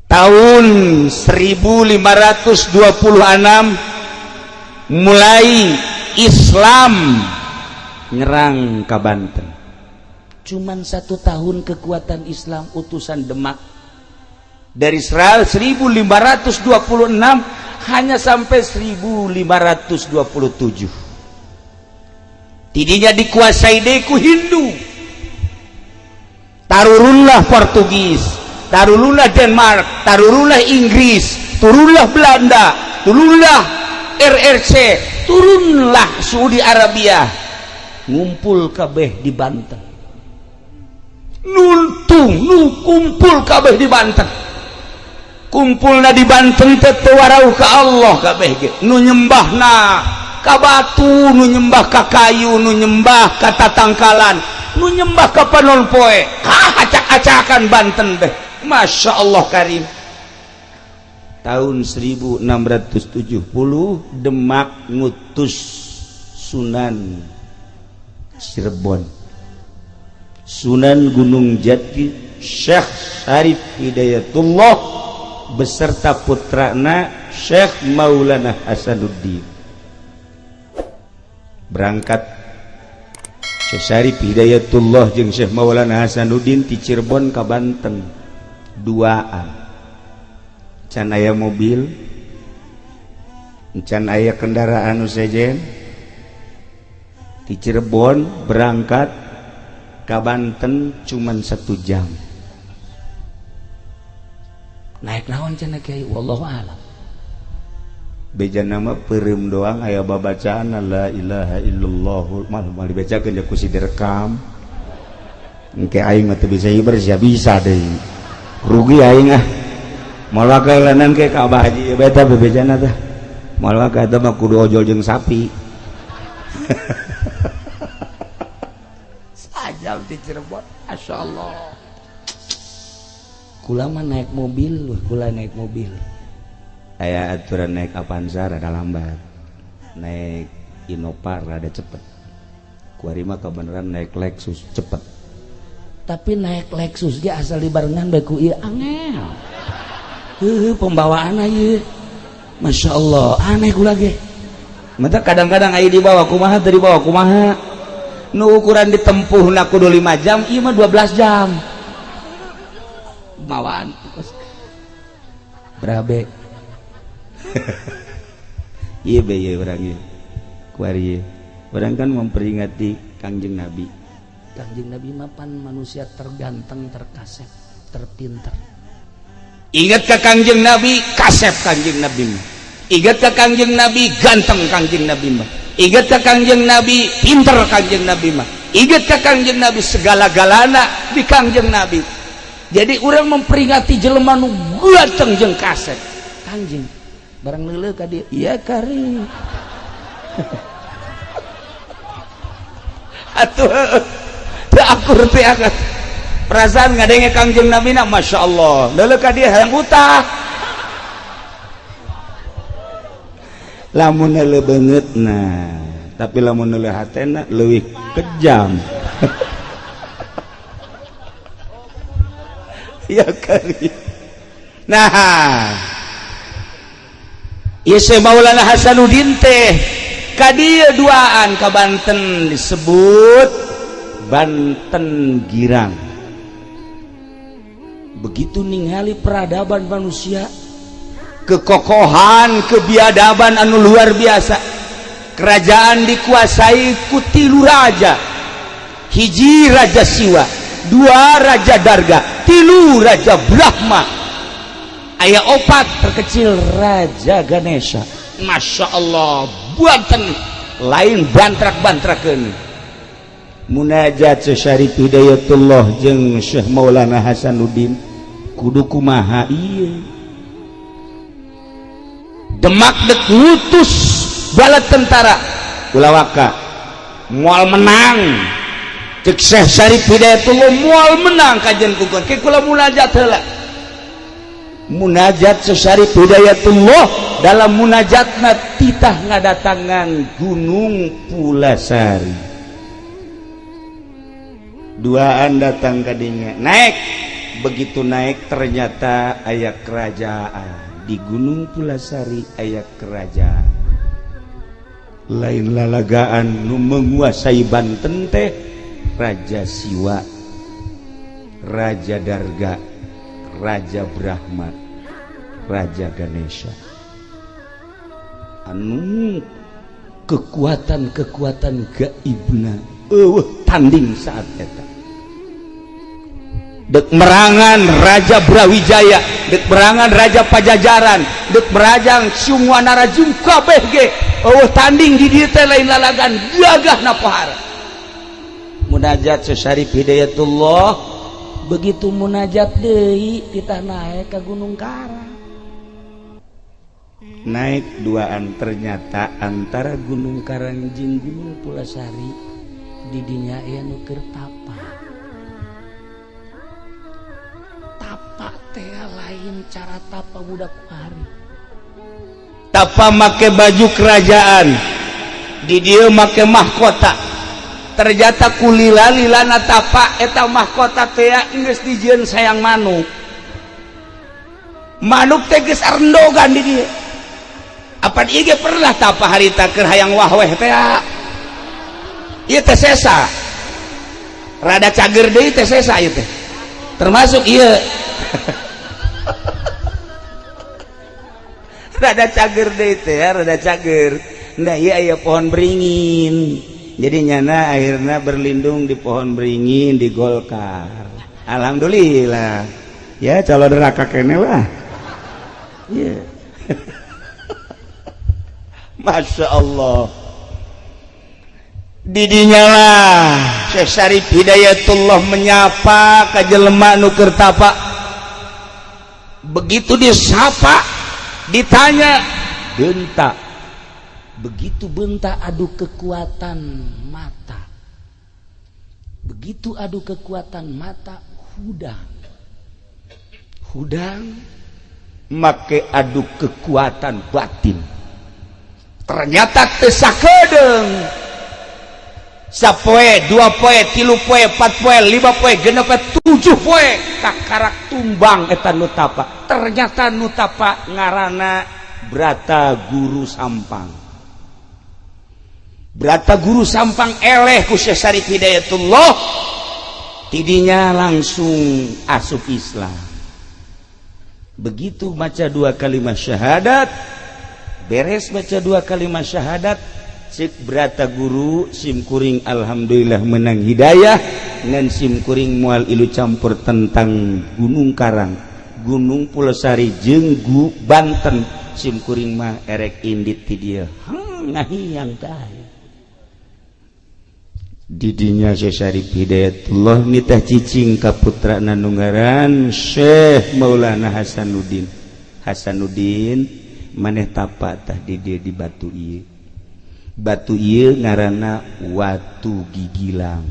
tahun 1526 mulai Islam nyerang ka Banten. Cuman 1 tahun kekuatan Islam utusan Demak dari 1526 hanya sampai 1527. Tidinya dikuasai deku Hindu. Tarurunlah Portugis, tarurunlah Denmark, tarurunlah Inggris, turunlah Belanda, turunlah RRC, turunlah Saudi Arabia, ngumpul kabeh di Banten. Kumpul kabeh di Banten. Kumpulna di Banten teh warau ka Allah kabeh ge. Nu nyembahna ka batu, nu nyembah ka kayu, nu nyembah ka tatangkalan, nu nyembah ka panon poe. Acak-acakan Banten teh. Masya Allah karim. Tahun 1670 Demak ngutus Sunan Cirebon, Sunan Gunung Jati, Syekh Syarif Hidayatullah beserta putrana Syekh Maulana Hasanuddin. Berangkat Syekh Syarif Hidayatullah jeung Syekh Maulana Hasanuddin ti Cirebon ka Banten duaan. Can aya mobil, can aya kendaraan sejen. Di Cirebon berangkat ka Banten cuman 1 jam. Naik naon cenah Kiai? Wallahu a'lam. Beja nama peureum doang aya babacaan la ilaha illallah mal dibacakeun ku si direkam. Engke aing mah teu bisa hiber sia bisa deui. Rugi aing ah. Moal wae lanan ke ka Abah Haji beta bebejana teh. Moal wae eta mah kudu ojol jeung sapi. Sajam di Cirebon, Masya Allah. Kula mah naik mobil, kula naik mobil. Aya aturan naik Avanza rada lambat, naik Innova rada cepet. Kuari mah kebenaran naik Lexus cepet. Tapi naik Lexus ge asal dibarengan bae ku ieu angel. Pembawaan ieu. Masya Allah, aneh kula ge. Mata kadang-kadang aya di bawah kumaha teu di bawah kumaha. Nu ukuran ditempuhna kudu 5 jam, ieu mah 12 jam. Mawaan berabe. Iya be ya orang ieu. Kuari orang kan memperingati Kangjeng Nabi. Kangjeng Nabi mapan manusia terganteng, terkasep, terpintar. Ingat ke Kangjeng Nabi, kasep Kangjeng Nabi mah. Ingat ke Kangjeng Nabi, ganteng Kangjeng Nabi mah. Ingat ke Kangjeng Nabi, pinter Kangjeng Nabi mah. Ingat ke Kangjeng Nabi, segala-galana di Kangjeng Nabi. Jadi orang memperingati jelema nu ganteng jeung kasep. Kangjeng barang leuleuh ka dieu, iya kari. Atuh teu akur teh akan. Perasaan ngadenge Kangjeng Nabi na Masya Allah. Leuleuh ka dieu hayang utah. Lamun leuleuh beungeutna, tapi lamun leuleuh hatena leuwih kejam. Ya kali. Nah, ieu Syekh Maulana Hasanuddin teh ka dieu duaan ka Banten disebut Banten Girang. Begitu ningali peradaban manusia, kekokohan, kebiadaban anu luar biasa. Kerajaan dikuasai ku 3 raja. Hiji Raja Siwa, 2 Raja Darga, 3 Raja Brahma, aya 4 terkecil Raja Ganesha. Masya Allah, buatan lain bantrak-bantrakeun. Munajat Syarif Hidayatullah jeung Syekh Maulana Hasanuddin kudu kumaha ieu. Demak dek ngutus bala tentara ulawaka moal menang. Cek Syekh Syarif Hidayatullah moal menang kajian kukuan ke kula munajat heula. Munajat Syekh Syarif Hidayatullah dalam munajatna titah ngadatangan Gunung Pulasari. Duaan datang kadinya naik begitu naik ternyata aya kerajaan di Gunung Pulasari, aya kerajaan lain lalagaan nu menguasai Banten teh Raja Siwa, Raja Darga, Raja Brahma, Raja Ganesha. Anu kekuatan gaibna tanding saat eta. Dek merangan Raja Brawijaya, dek merangan Raja Pajajaran, dek merangan semua narajum kabeh ge tanding di dieu teh lain lalagan gagahna pohara. Munajat Syarif Hidayatullah begitu munajat deui kita naik ke Gunung Karang. Naik duaan ternyata antara Gunung Karang jeung Gunung Pulasari di dinya aya nu keur tapa. Tapa teh lain cara tapa budak hari. Tapa make baju kerajaan, di dieu make mahkota. Ternyata kulila-lilana tapa eta mahkota teh geus dijieun sayang manuk. Manuk teh geus arendogan di dieu. Apa ieu ge pernah tapa harita keur hayang wahweh teh? Ieu teh sesa. Rada cager deui teh sesa ieu teh. Termasuk ieu. Rada cager deui teh, rada cager. Nah ieu aya pohon beringin. Jadi nyana akhirnya berlindung di pohon beringin di Golkar. Alhamdulillah. Ya calon neraka kene lah. Ya. Masya Allah. Didinya lah Syekh Syarif Hidayatullah menyapa ka jelema nu keur tapa. Begitu disapa, ditanya, "Benta." Begitu benta adu kekuatan mata. Begitu adu kekuatan mata hudang make adu kekuatan batin. Ternyata teu sakedeung. Sapoe, 2 poe, 3 poe, 4 poe, 5 poe, 6 poe, 7 poe kakarak tumbang eta nu tapa. Ternyata nu tapa ngaranna Brata Guru Sampang. Brata Guru Sampang eleh ku Syekh Syarif Hidayatullah, tidinya langsung asup Islam. Begitu baca 2 kalimat syahadat, beres baca 2 kalimat syahadat, cek Brata Guru simkuring alhamdulillah menang hidayah, ngan simkuring moal ilu campur tentang Gunung Karang, Gunung Pulasari jeung Banten, simkuring mah erek indit ti dieu. Ngahiyang tah. Didinya Syekh Syarif Hidayatullah nitah cicing ka putrana nu ngaran Syekh Maulana Hasanuddin. Hasanuddin maneh tapa tah di dieu di batu ieu. Batu ieu ngaranna Watu Gigilang.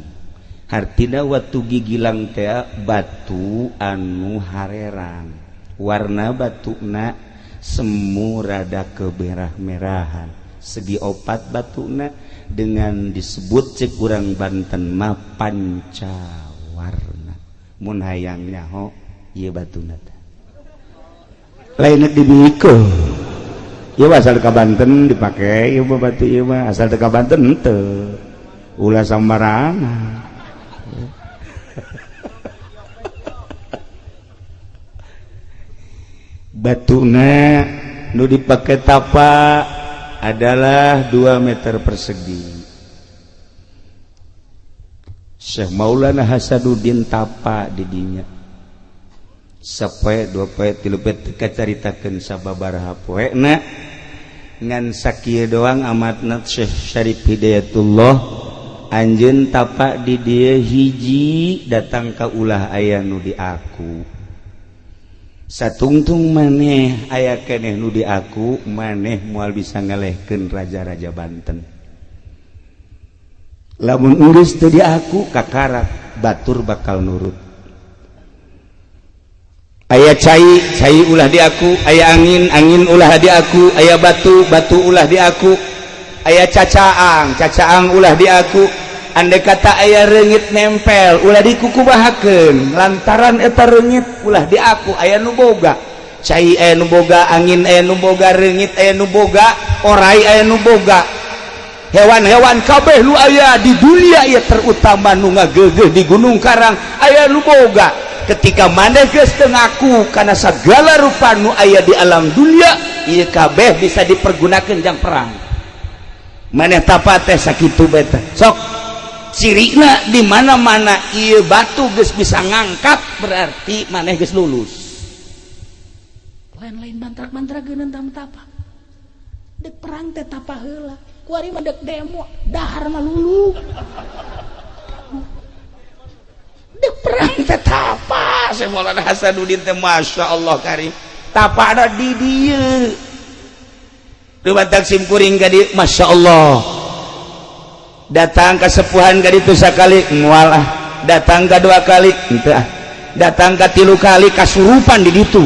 Hartina Watu Gigilang teh batu anu hareran. Warna batuna semu rada kemerah-merahan. Segi opat batuna dengan disebut cek urang Banten mah pancawarna. Mun hayang nyaho ieu batuna teh. Lain dibikeun. Ieu asal ka Banten dipake ieu batu ieu mah asal teu ka Banten henteu. Ulah sambarangan. Batuna nu dipake tapa adalah 2 meter persegi. Syekh Maulana Hasanuddin tapa di dinya. Sapoe 2 poe 3 poe teu caritakeun sababaraha poena ngan sakieu doang amatna Syekh Syarif Hidayatullah anjeun tapa di dieu hiji datang ka ulah aya nu di aku. Satungtung maneh aya keneh nu di aku, maneh moal bisa ngalehkeun raja-raja Banten. Lamun geus teu di aku kakarak batur bakal nurut. Aya cai ulah di aku, aya angin ulah di aku, aya batu ulah di aku, aya cacaang ulah di aku, andai kata aya reungit nempel ulah dikukubahakeun lantaran eta reungit ulah di aku aya nu boga cai aya nu boga angin aya nu boga reungit aya nu boga orai aya nu boga hewan-hewan kabeh nu aya di dunia ieu terutama nu ngageugeuh di gunung karang aya nu boga ketika maneh geus teu ngaku kana sagala rupa nu aya di alam dunia ieu kabeh bisa dipergunakeun jang perang maneh tapa teh sakitu bae teh sok cirina di mana-mana ieu batu geus bisa ngangkat berarti maneh geus lulus lain-lain mantrak-mantrakeun tah tapa dek perang teh tapa heula kuari mah dek demo dahar mah lulu dek perang teh tapa Syekh Maulana Hasanuddin teh masyaallah karim tapa ada di dieu rumatak simkuring ka dieu masyaallah datang ke sepuhan ka ditu sakali moal datang ka dua kali henteu datang ka tilu kali kasurupan di ditu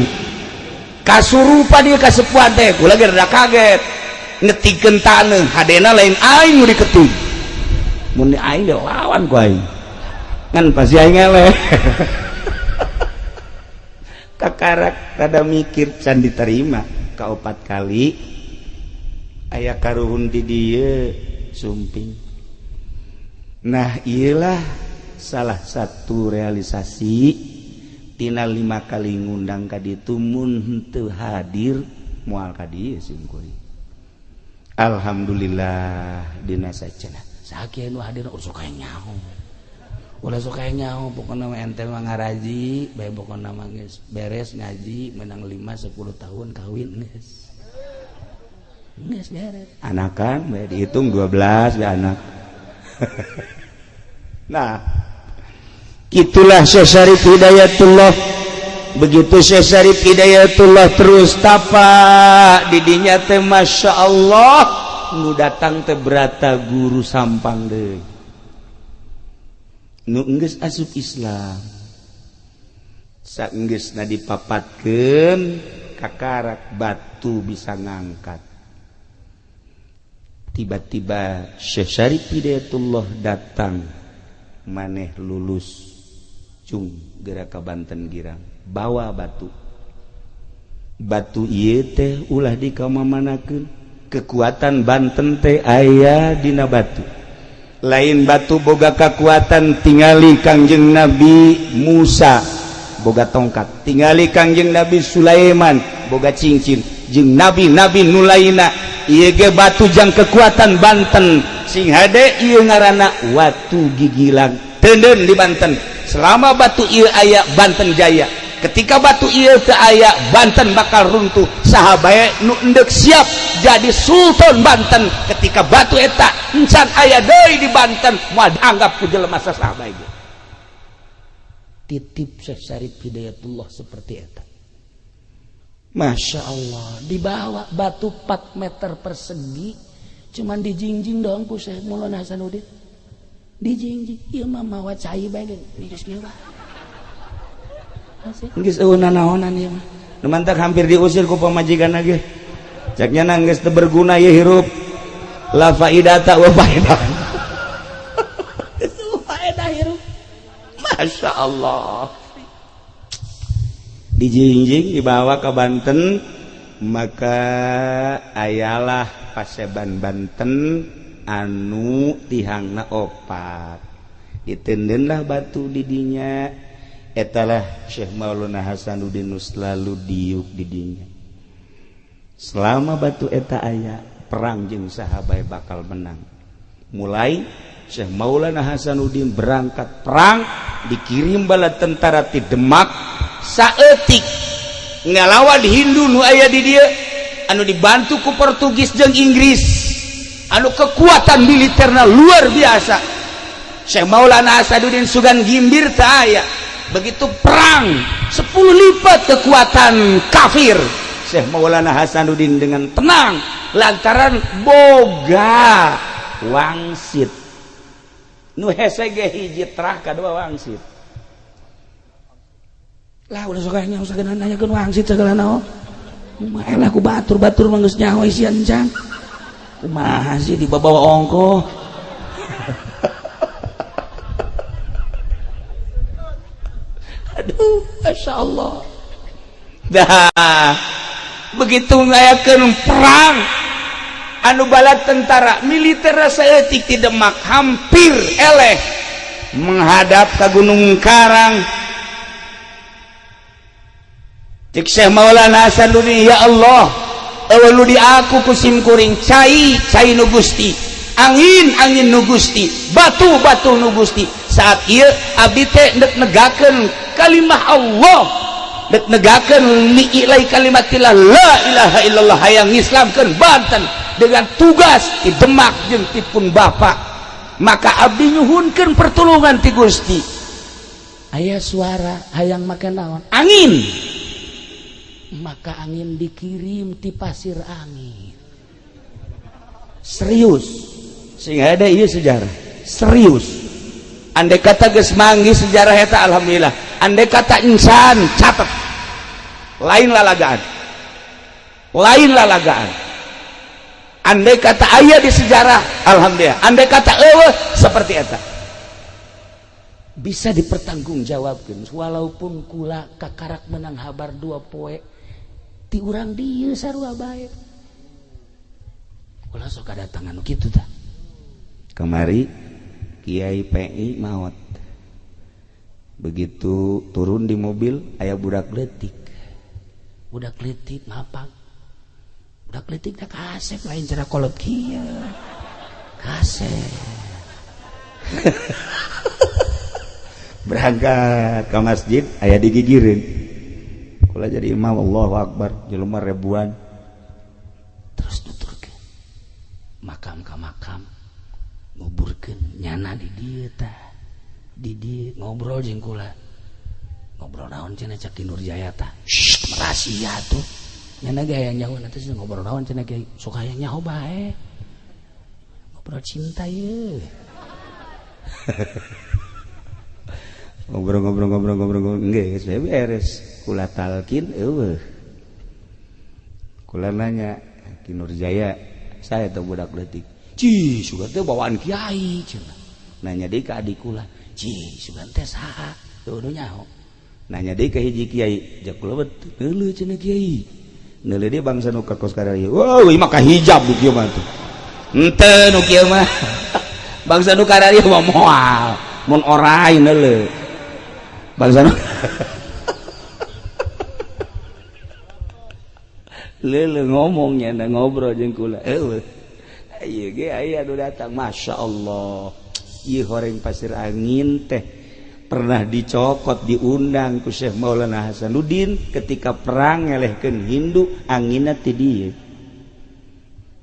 kasurupan ieu kasepuhan teh kula ge rada kaget ngetikeun taneuh hadena lain aing nu diketing mun aing ge lawan ku aing ngan pasti aing eleh kakarak rada mikir can diterima kaopat kali aya karuhun di dieu sumping. Nah iyalah salah satu realisasi tina 5 kali ngundang ka ditu mun henteu hadir moal ka dieu simkuring alhamdulillah dina sacenah sakieu nu hadir urang sok nyaho ulah sok nyaho pokona mah ente mah ngaraji bae pokona mah geus beres ngaji menang 5 10 tahun kawin geus beres anakan bae dihitung 12 bae anak. Nah itulah Syekh Syarif Hidayatullah. Begitu Syekh Syarif Hidayatullah terus tapa didinya teh masya Allah nu datang teh berata guru sampang deui nu geus asup Islam saenggeusna dipapatkeun kakarak batu bisa ngangkat. Tiba-tiba Syekh Syarif Hidayatullah datang maneh lulus cung geura ka Banten girang bawa batu ieu teh ulah dikamamanakeun kekuatan Banten teh aya dina batu lain batu boga kekuatan tingali Kangjeng Nabi Musa boga tongkat tingali Kangjeng Nabi Sulaiman boga cincin jeung nabi-nabi nu lainna ieu ge batu jang kekuatan Banten sing hade ieu ngaranna watu gigilang teuneun di Banten selama batu ieu aya Banten jaya ketika batu ieu teu aya Banten bakal runtuh saha bae nu endek siap jadi sultan Banten ketika batu eta encan aya deui di Banten moal dianggap ku jelema saha bae titip Syekh Syarif Hidayatullah seperti eta. Masya Allah dibawa batu 4 meter persegi cuman dijingjing doang ku Syekh Maulana Hasanuddin dijingjing ieu mah mawa cai bae geus kieu mah geus eueuh naonan ieu mah nu mantak hampir diusir ku pamajikanna ge cak nya geus teu berguna ieu hirup la faidata wa faidah itu faedah hirup Masya Allah dijingjing dibawa ke Banten maka ayalah paseban Banten anu tihangna opat ditendeunlah batu didinya etalah Syekh Maulana Hasanuddin selalu diuk didinya selama batu eta aya perang jeung sahabat bakal menang mulai Syekh Maulana Hasanuddin berangkat perang dikirim bala tentara ti Demak saeutik ngalawan Hindu nu aya di dieu anu dibantu ku Portugis jeung Inggris anu kekuatan militerna luar biasa Syekh Maulana Hasanuddin Sugan Gimbir teu aya begitu perang 10 lipat kekuatan kafir Syekh Maulana Hasanuddin dengan tenang lantaran boga wangsit nu hese ge hiji trah kadua wangsit lah udah sokanya usah kena nanyakeun wangsit segala naon maelah ku batur-batur mah geus nyaho isian can kumaha sih dibawa ongko Aduh, Masya Allah. Dah begitu ngayakeun perang anu bala tentara militer saeutik di Demak hampir eleh menghadap ke Gunung Karang. Cek Syekh Maulana Hasanuddin, ya Allah, eueuh di aku kusim kuring cai nu Gusti, angin nu Gusti, batu nu Gusti. Saat ieu abdi teh dek negakeun kalimah Allah, dek negakeun li'ilai kalimatillah la ilaha illallah hayang ngislamkeun Banten dengan tugas di Demak jeung ti pun Bapak. Maka abdi nyuhunkeun pertolongan ti Gusti. Aya suara hayang make naon? Angin. Maka angin dikirim ti pasir angin. Serius. Sehingga ada ieu sejarah. Serius. Andai kata geus manggi sejarah eta alhamdulillah. Andai kata insan catat. Lain lalagaan. Andai kata aya di sejarah alhamdulillah. Andai kata eueuh seperti eta. Bisa dipertanggungjawabkeun walaupun kula kakarak menang habar 2 poe ti urang dieu sarua bae. Kula sok kadatangan kitu tah. Kemari Kiai PI maot. Begitu turun di mobil aya budak leutik. Budak leutik ngapang. Budak leutik da kasep lain cara kolot kieu. Kasep. Berangkat ke masjid aya digigireun. Kula jadi imam Allahu Akbar jelema ribuan. Terus nuturkeun. Makam ka makam. Nguburkeun nyana di dieu tah. Di dieu ngobrol jeung kula. Ngobrol naon cenah cak di Nurjaya tah. Rahasia tuh. Nyana ge hayang nyaho nanti ngobrol naon cenah ge sok hayang nyaho bae. Ngobrol cinta ye. Ngobrol geus beres. Kula talkin eueuh. Kula nanya Ki Nurjaya, saya teh budak leutik. Ci, sugan teh bawaan kiai cenah. Nanya deui ka adik kula, "Ci, sugan teh saha?" Teu nyaho. Nanya deui ka hiji kiai, "Jak kula betul neuleuh cenah kiai." Neuleuh dia bangsa nu ka kos karaya. Wah, ieu mah ka hijab di kieu mah tuh. Henteu nu kieu mah. Bangsa nu karaya mah moal, mun orai neuleuh. Bangsa nu leuleuh ngomongnya na ngobrol jeung kula. Eueuh. Ieu ge aya anu datang, Masya Allah. Ieu horeng pasir angin teh pernah dicokot diundang ku Syekh Maulana Hasanuddin ketika perang ngelehkeun Hindu anginna ti dieu.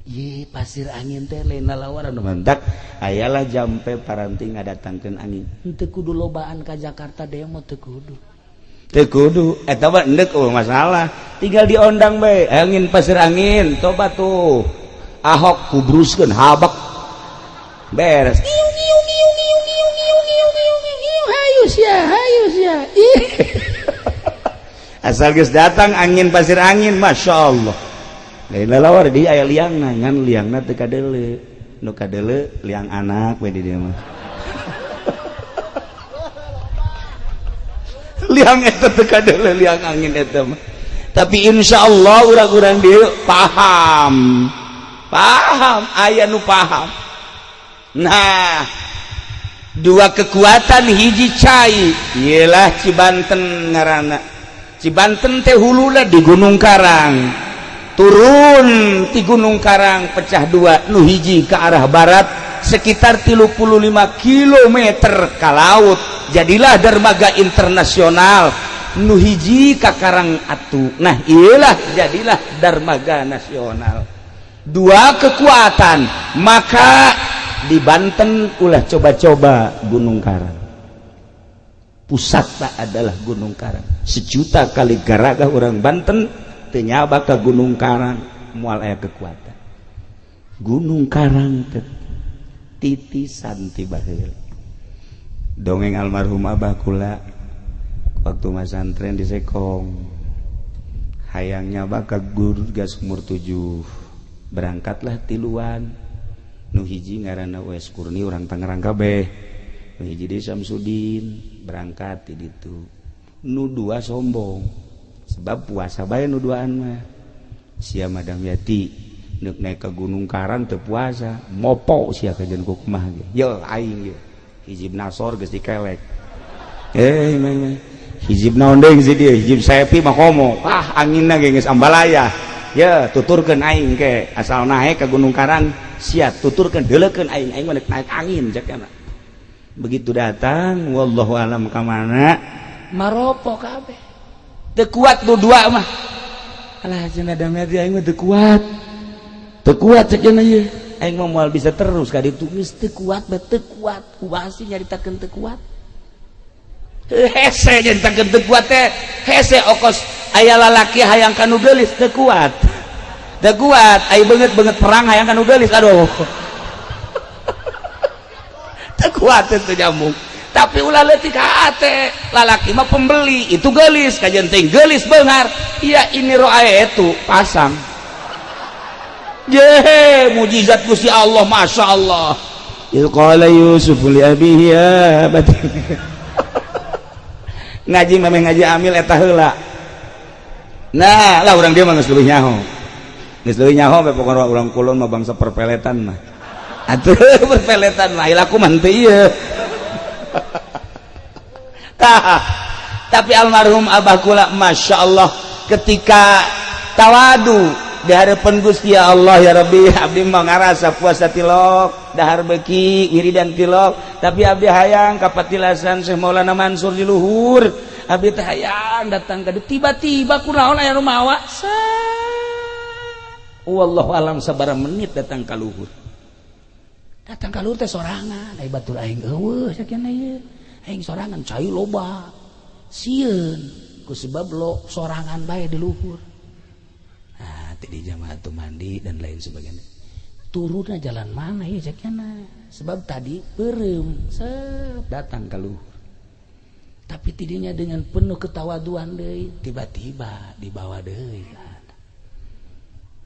Ieu pasir angin teh lain lalawaran mantak ayalah jampe paranting ngadatangkeun angin. Henteu kudu lobaan ka Jakarta demo teu kudu. Teu kudu eta mah endek masalah. Tinggal diondang bae angin pasir angin coba tuh Ahok kubruskeun habak beres. Hayus ya. Asal geus datang angin pasir angin, Masya Allah. Lain lalawar di aya liangna, ngan liangna teu kadeuleu. Nu kadeuleu liang anak we di dieu mah. Liang eta teu kadeuleu liang angin eta mah. Tapi insyaallah urang-urang dieu paham, aya nu paham. Nah, dua kekuatan hiji cai ialah Cibanten ngaranna. Cibanten teh huluna di Gunung Karang. Turun di Gunung Karang pecah dua, nu hiji ke arah barat sekitar 35 km ka laut. Jadilah dermaga internasional. Nu hiji ka Karang Atu. Nah, iyalah jadilah dermaga nasional. Dua kekuatan, maka di Banten ulah coba-coba Gunung Karang. Pusatna adalah Gunung Karang. 1.000.000 kali garaga orang Banten teu nyaba ka Gunung Karang moal aya kekuatan. Gunung Karang teh titisan ti baheula. Dongeng almarhum abah kula waktu masantren di Sekong. Hayang nyaba ka guru gas umur 7. Berangkatlah tiluan. Nu hiji ngaranna Wes Kurni urang Tangerang kabeh. Nu hiji di Samsudin berangkat di ditu. nu dua sombong sebab puasa bae nu duaan mah sia Madam Yati neuk naik ke Gunung Karang teu puasa mopo sia kajen ku kumaha ge ye aing ge hijib nasor geus dikelek memang hijib naon deui si dieu hijib saepi mah komo anginna ge geus ambalaya ya tuturkeun aing ke asal naik ke Gunung Karang sia tuturkeun deuleukeun aing mah naik angin cek kana begitu datang wallahu alam ka mana maropo kabeh teu kuat nu dua mah alah cenah damai aing mah teu kuat cek cenah ieu aing mah moal bisa terus ka ditu geus teu kuat kumaha sih nyaritakeun teu kuat hese nyaritakeun teu kuat teh hese okos aya lalaki hayang kanu geulis teu kuat aya beungeut perang hayang kanu geulis aduh teu kuat teu nyambung tapi ulah leutik hate lalaki mah pembeli itu geulis kajen teh geulis beungar iya ini roae itu pasang ye mujizat Gusti Allah masyaallah il qala Yusuf li abihi ya ngaji memang ngaji amil eta heula nah lah urang dia mah geus leuwih nyaho bae pokona urang kulon mah bangsa perpeletan mah atuh perpeletan mah ilaku mah teu ieu tapi almarhum abah kula masyaallah ketika tawadu di harapan Gusti ya Allah ya Rabbi abdi mah ngarasa puasa tilok dahar beuki wiridan tilok tapi abdi hayang ka patilasan Syekh Maulana Mansur di luhur abdi teh hayang datang ka tiba-tiba kunaon aya nu mawa wallahu alam sabaraha menit datang ka luhur teh sorangan ai batur aing eueuh sakieu ieu aing sorangan cai loba sieun ku sebab lo sorangan bae di luhur di jamaah tu mandi dan lain sebagainya turunnya jalan mana ya ceknya sebab tadi berem datang ke luhur tapi tidinya dengan penuh ketawaduan deui tiba-tiba dibawa deui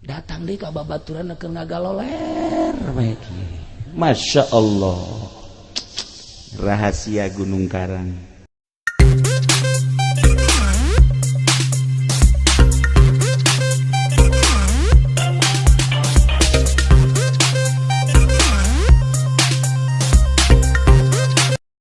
datang deui ka babaturan keur ngagaloler masya Allah rahasia Gunung Karang